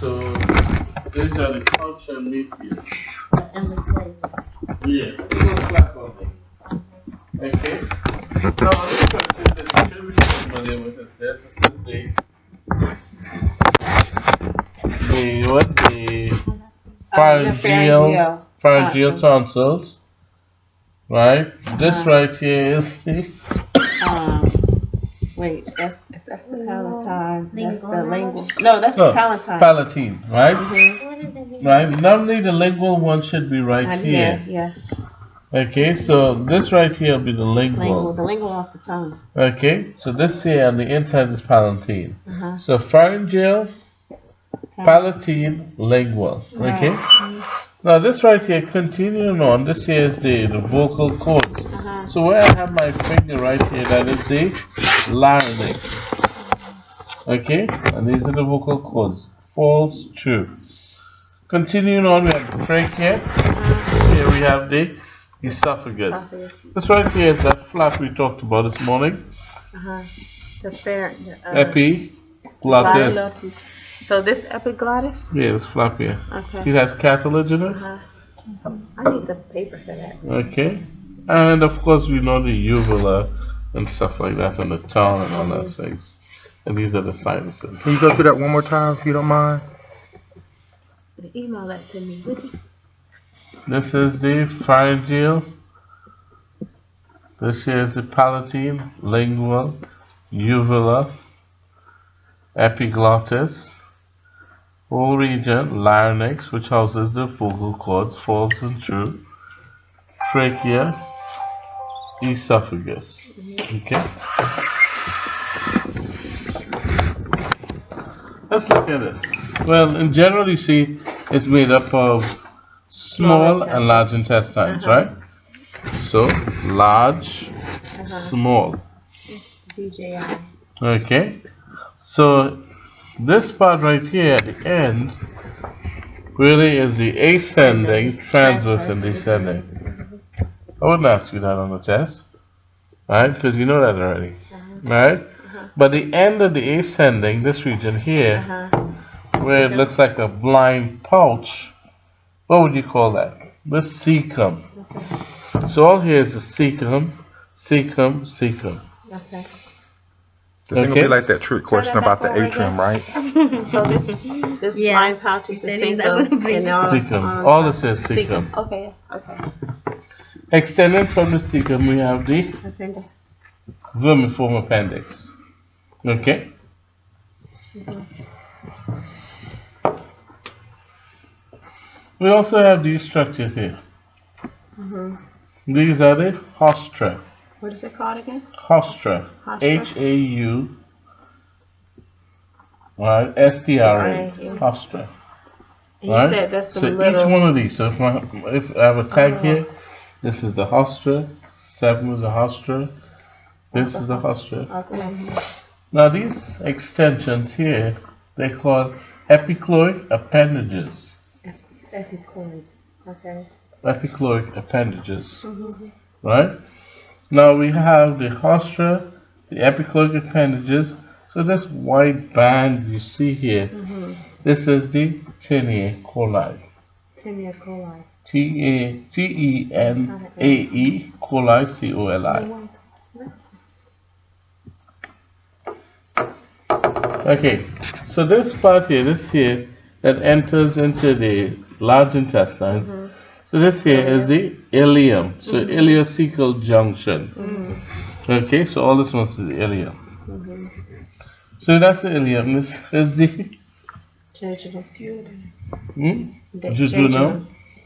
So these are the contra-medius. In between. Yeah, it's going to flap on them. Okay. Now, let's go to the distribution familiar with it. This is the pharyngeal tonsils. Right? This right here is the wait, that's the palatine. That's the lingual. No, that's the palatine. Palatine, right? Right? Normally the lingual one should be right here. Yeah. Okay, so this right here will be the lingual. The lingual off the tongue. Okay, so this here on the inside is palatine. So pharyngeal, palatine, lingual. Okay? Now this right here, continuing on, this here is the vocal cords. So where I have my finger right here, that is the larynx. Okay, and these are the vocal cords. Falls true. Continuing on, we have the trachea. Here we have the esophagus. This right here is that flap we talked about this morning. Epiglottis. So this epiglottis? Yeah, this flap here. Okay. See, that's cartilage in it? I need the paper for that. Okay. And of course, we know the uvula and stuff like that, and the tongue and all those things. And these are the sinuses. Can you go through that one more time if you don't mind? Email that to me, would you? This is the pharyngeal. This here is the palatine, lingual, uvula, epiglottis. Whole region, larynx, which houses the vocal cords, falls and true, trachea, esophagus. Okay. Let's look at this. Well, in general, you see, it's made up of small and large intestines, right? So, large, small. DJI. Okay. So, this part right here at the end really is the ascending, transverse, and descending. I wouldn't ask you that on the test, right? Because you know that already, right? But the end of the ascending, this region here, where it looks like a blind pouch, what would you call that? The cecum. So all here is the cecum, cecum, cecum. Okay. It's going to be like that trick question about the atrium, right? So this blind pouch is the cecum. All this is cecum. Okay. Extending from the cecum, we have the Appendix. vermiform appendix. Okay. We also have these structures here. These are the haustra. What is it called again? Haustra. H-A-U. Right, S-T-R-A. Haustra. And you said that's the so little... each one of these. So if I have a tag here, this is the haustra. 7 is the haustra. This is the haustra. Okay. Now these extensions here, they're called epichloric appendages. Epichloroid. Okay. Epichloric appendages. Right? Now we have the haustra, the epichloric appendages. So this white band you see here, this is the tinea coli. Tinea coli. T-E-N-A-E coli, C-O-L-I. Okay, so this part here, that enters into the large intestines. So this here is the ileum. So ileocecal junction. Okay, so all this one is the ileum. So that's the ileum. This is the jejunum.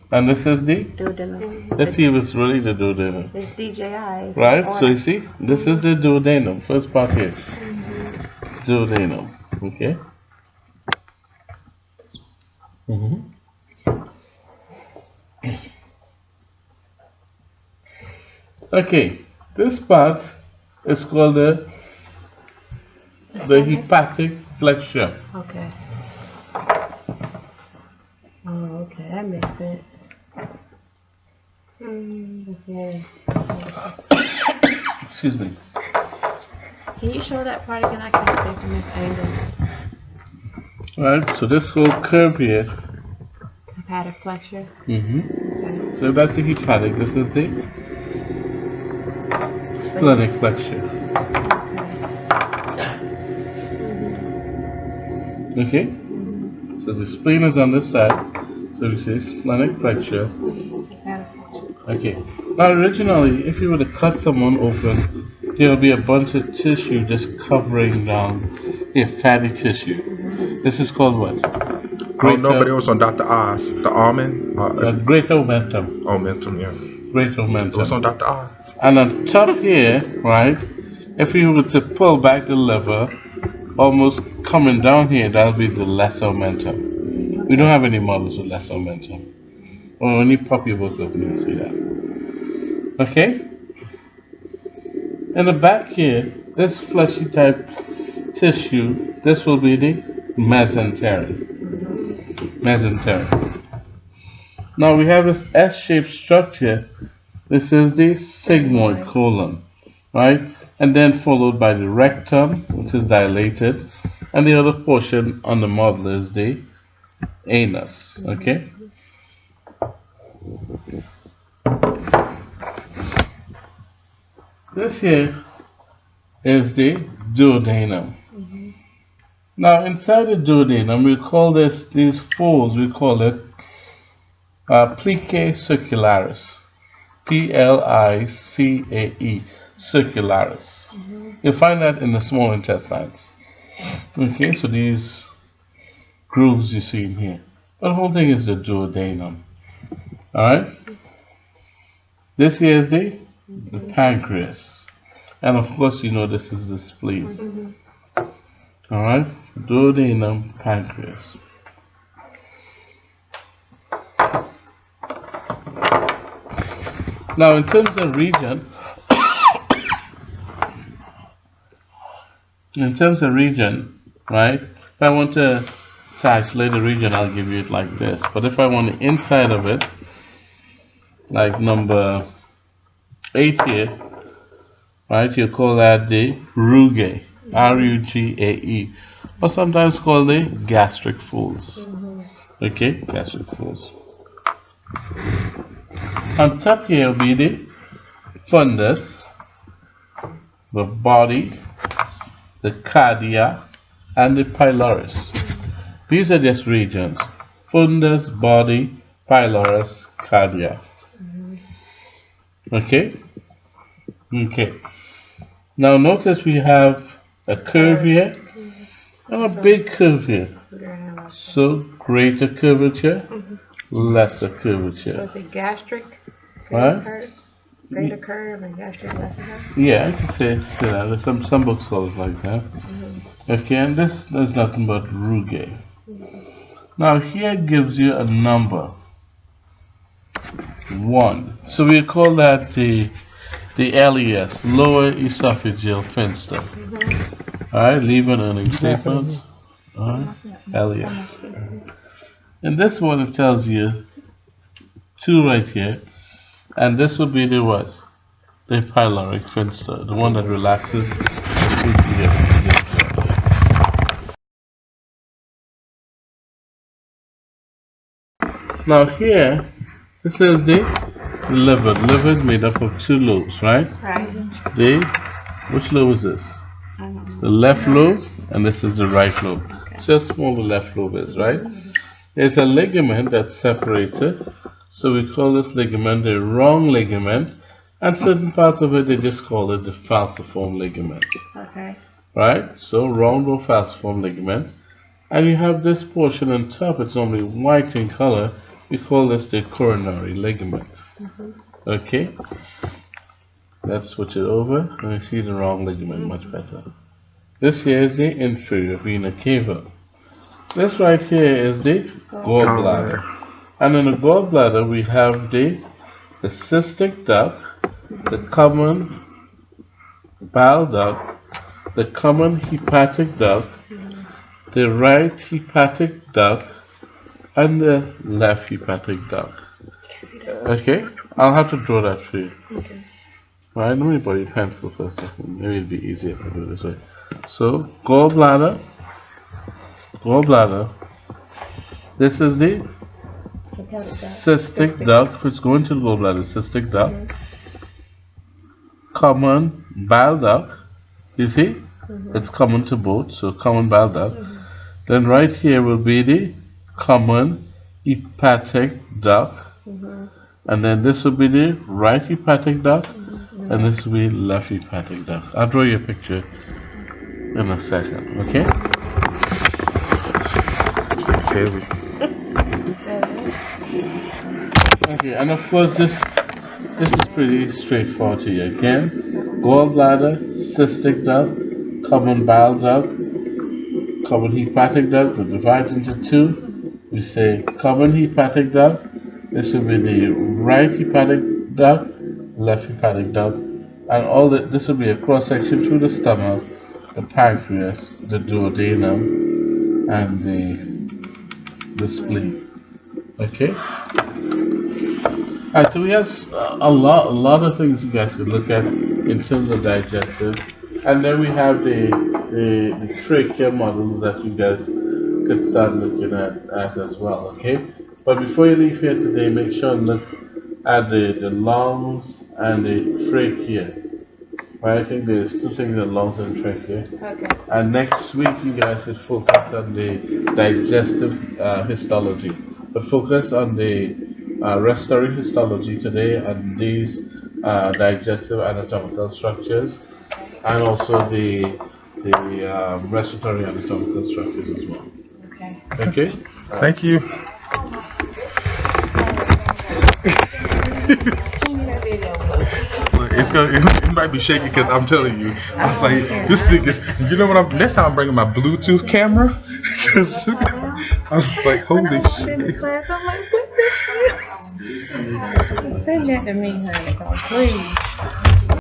And this is the duodenum. Let's see if it's really the duodenum. It's DJI. Right, so you see, this is the duodenum. First part here. Duodenum. Okay. Okay, this part is called the hepatic flexure. Okay. Oh, okay, that makes sense. Let's see. Excuse me. Can you show that part again? I can't see from this angle. Right, so this whole curve here. Hepatic flexure. So that's the hepatic. This is the splenic flexure. Okay? So the spleen is on this side. So we say splenic flexure. Okay. Now originally, if you were to cut someone open, there will be a bunch of tissue just covering down here, fatty tissue. This is called what? No, but it was on Dr. Oz. The almond? Great omentum. Omentum, yeah. Great omentum. It was on Dr. Oz. And on top here, right, if you were to pull back the liver, almost coming down here, that'll be the less omentum. We don't have any models with less omentum. Or any puppy book of me, see that. Okay? In the back here, this fleshy type tissue, this will be the mesentery. Mesentery. Now we have this S-shaped structure. This is the sigmoid colon, right? And then followed by the rectum, which is dilated, and the other portion on the model is the anus. Okay? This here is the duodenum. Now inside the duodenum, we call these folds, we call it plicae circularis. Plicae circularis. You'll find that in the small intestines. Okay, so these grooves you see in here. But the whole thing is the duodenum. Alright? This here is the pancreas. And of course, you know this is the spleen. Alright? Duodenum, pancreas. Now, in terms of region, right? If I want to isolate the region, I'll give you it like this. But if I want the inside of it, like number 8 here, right? You call that the rugae, R-U-G-A-E, or sometimes called the gastric folds. Okay, gastric folds. On top here will be the fundus, the body, the cardia, and the pylorus. These are just regions. Fundus, body, pylorus, cardia. Okay? Okay. Now notice we have a curve here and a big curve here. So greater curvature, lesser curvature. So it's a gastric Right? curve, greater curve, and gastric lesser curve? Yeah, I can say that. Some books call it like that. Okay, and this is nothing but rugae. Now here gives you a number 1. So we call that the LES, lower esophageal sphincter. Alright, leave an earning statement. Alright, LES. And this one it tells you 2 right here. And this would be the what? The pyloric sphincter, the one that relaxes. Now here, this is the liver. The liver is made up of 2 lobes, right? Right. Which lobe is this? The left lobe, and this is the right lobe. Just small the left lobe is, right? There's a ligament that separates it. So we call this ligament the wrong ligament, and certain parts of it they just call it the falciform ligament. Okay. Right? So round or falciform ligament. And you have this portion on top, it's only white in color. We call this the coronary ligament. Okay? Let's switch it over and you see the wrong ligament much better. This here is the inferior vena cava. This right here is the gallbladder. And in the gallbladder we have the cystic duct, the common bile duct, the common hepatic duct, the right hepatic duct, and the left hepatic duct. Okay? I'll have to draw that for you. Okay. Right, let me borrow your pencil for a second. Maybe it'll be easier if I do it this way. So, gallbladder, gallbladder. This is the cystic duct, which go into the gallbladder, cystic duct. Common bile duct, you see? It's common to both, so common bile duct. Then right here will be the common hepatic duct. And then this will be the right hepatic duct. And this will be left hepatic duct. I'll draw you a picture in a second, okay? Okay, and of course this is pretty straightforward to you. Again, gallbladder, cystic duct, common bile duct, common hepatic duct. That divides into two. We say common hepatic duct. This will be the right hepatic duct, left hepatic duct, and all that. This will be a cross section through the stomach, the pancreas, the duodenum, and the spleen. Okay. Alright, so we have a lot of things you guys could look at in terms of digestive, and then we have the trachea models that you guys could start looking at as well. Okay, but before you leave here today, make sure and look at the lungs and the trachea. Right, I think there's two things: the lungs and trachea. Okay. And next week you guys should focus on the digestive histology, but focus on the respiratory histology today and these digestive anatomical structures, and also the respiratory anatomical structures as well. Okay. Okay. Thank you. It might be shaky because I'm telling you, I was like, this thing is, you know what? Next time I'm bringing my Bluetooth camera. I was like, holy shit. I'm like, what the? Send that to me, honey, please.